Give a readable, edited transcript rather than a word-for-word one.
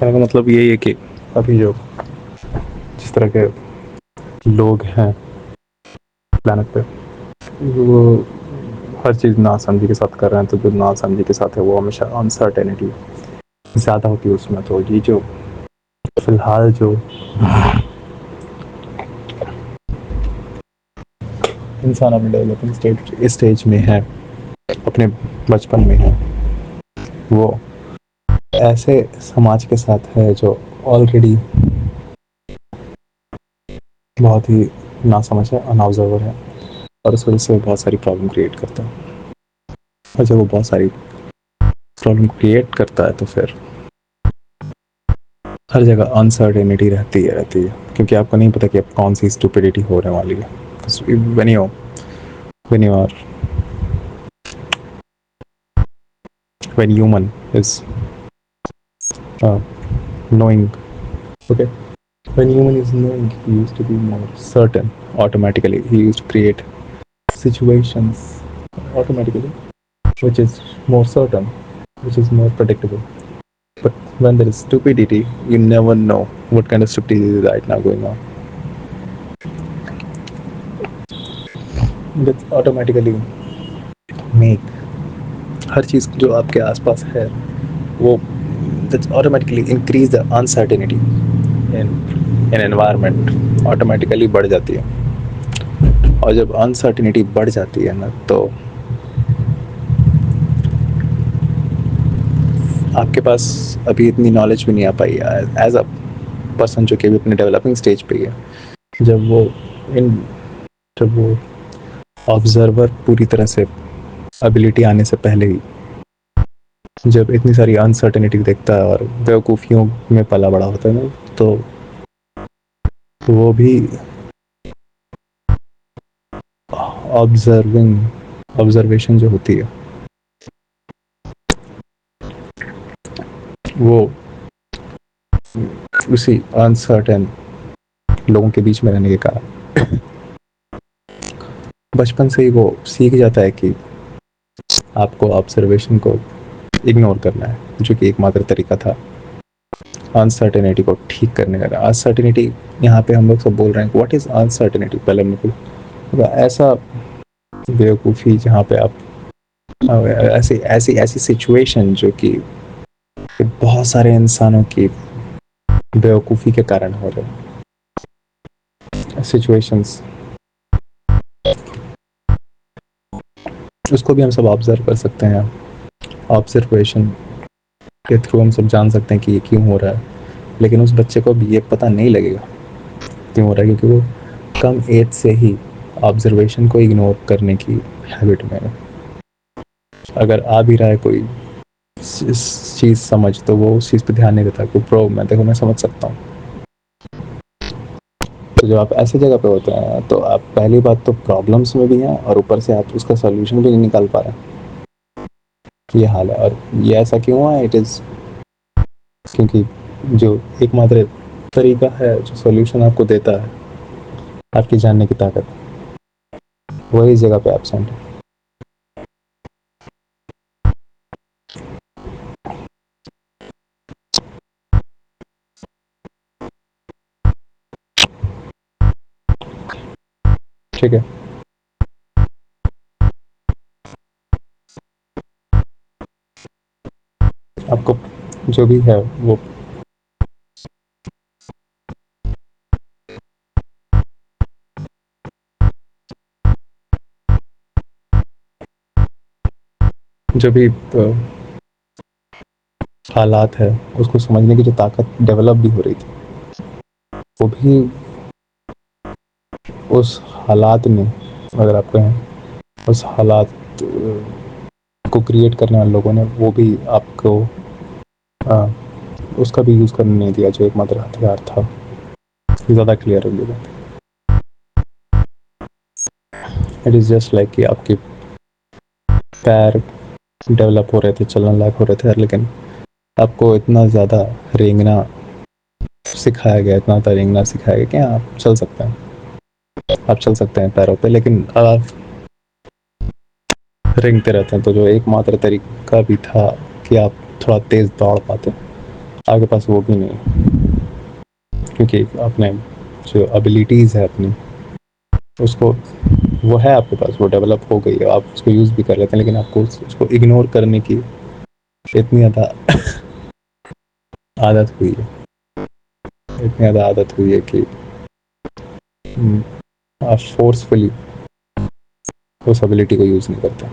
कहने का मतलब यही है कि अभी जो जिस तरह के लोग हैं प्लानट पे, वो हर चीज़ नासमझी के साथ कर रहे हैं, तो जो नासमझी के साथ है वो हमेशा अनसर्टेनिटी ज़्यादा होती है उसमें। तो ये जो फिलहाल जो इंसान अपने डेवलपिंग स्टेज में है, अपने बचपन में है, वो ऐसे समाज के साथ है जो ऑलरेडी बहुत ही नासमझ है, अनऑब्जर्वर है, और उस वजह से बहुत सारी प्रॉब्लम क्रिएट करता है। और जब वो बहुत सारी प्रॉब्लम क्रिएट करता है तो फिर हर जगह अनसर्टेनिटी रहती है, क्योंकि आपको नहीं पता कि अब कौन सी स्टुपिडिटी होने वाली है। when you are when human is knowing, okay, when human is knowing, he used to be more certain. Automatically he used to create situations automatically which is more certain, which is more predictable. But when there is stupidity, you never know what kind of stupidity is right now going on. That automatically make हर चीज़ जो आपके आसपास है वो that automatically increase the uncertainty in environment, automatically बढ़ जाती है। और जब अनसर्टिनिटी बढ़ जाती है ना, तो आपके पास अभी इतनी नॉलेज भी नहीं आ पाई एज अ पर्सन जो कि अभी अपने डेवलपिंग स्टेज पे ही है। जब वो इन जब वो ऑब्जर्वर पूरी तरह से एबिलिटी आने से पहले ही जब इतनी सारी अनसर्टेनिटी देखता है और बेवकूफ़ियों में पला बड़ा होता है ना, तो वो भी ऑब्जर्वेशन जो होती है वो उसी अनसर्टेन लोगों के बीच में रहने के कारण बचपन से ही वो सीख जाता है कि आपको ऑब्जर्वेशन को इग्नोर करना है, जो कि एकमात्र तरीका था अनसर्टेनिटी को ठीक करने का। अनसर्टेनिटी यहाँ पे हम लोग सब बोल रहे हैं व्हाट इज़ अनसर्टेनिटी। पहले हम लोग ऐसा बेवकूफ़ी जहाँ पे आप ऐसी ऐसी ऐसी सिचुएशन जो कि बहुत सारे इंसानों की बेवकूफ़ी के कारण हो रहे सिचुएशंस, उसको भी हम सब ऑब्जर्व कर सकते हैं। ऑब्जर्वेशन के थ्रू हम सब जान सकते हैं कि ये क्यों हो रहा है, लेकिन उस बच्चे को भी ये पता नहीं लगेगा क्यों हो रहा है, क्योंकि वो कम एज से ही ऑब्जर्वेशन को इग्नोर करने की हैबिट में है। अगर आ भी रहा है कोई चीज़ समझ, तो वो उस चीज़ पे ध्यान नहीं देता कि प्रो मैं समझ सकता हूँ। तो जब आप ऐसी जगह पे होते हैं तो आप पहली बात तो प्रॉब्लम्स में भी हैं, और ऊपर से आप उसका सोल्यूशन भी नहीं निकाल पा रहे हैं। ये हाल है, और ये ऐसा क्यों हुआ है? इट इज़ क्योंकि जो एकमात्र तरीका है जो सोल्यूशन आपको देता है, आपकी जानने की ताकत, वही जगह पे एब्सेंट है। ठीक है, आपको जो भी है वो जो भी हालात है उसको समझने की जो ताकत डेवलप भी हो रही थी, वो भी उस हालात में, अगर आप कहें उस हालात को क्रिएट करने वाले लोगों ने वो भी आपको उसका भी यूज़ करने नहीं दिया जो एकमात्र हथियार था। ज़्यादा क्लियर हो गया। इट इज़ जस्ट लाइक कि आपके पैर डेवलप हो रहे थे, चलने लायक हो रहे थे, लेकिन आपको इतना ज़्यादा रेंगना सिखाया गया, इतना ज़्यादा रेंगना सिखाया गया कि आप चल सकते हैं, आप चल सकते हैं पैरों पे, लेकिन अब आप रेंगते रहते हैं। तो जो एकमात्र तरीका भी था कि आप थोड़ा तेज़ दौड़ पाते, आपके पास वो भी नहीं, क्योंकि आपने जो एबिलिटीज़ है अपनी, उसको वो है आपके पास, वो डेवलप हो गई है, आप उसको यूज़ भी कर लेते हैं, लेकिन आपको उसको इग्नोर करने की इतनी ज़्यादा आदत हुई है, इतनी ज़्यादा आदत हुई है कि आप फोर्सफुली उस एबिलिटी को यूज़ नहीं करते।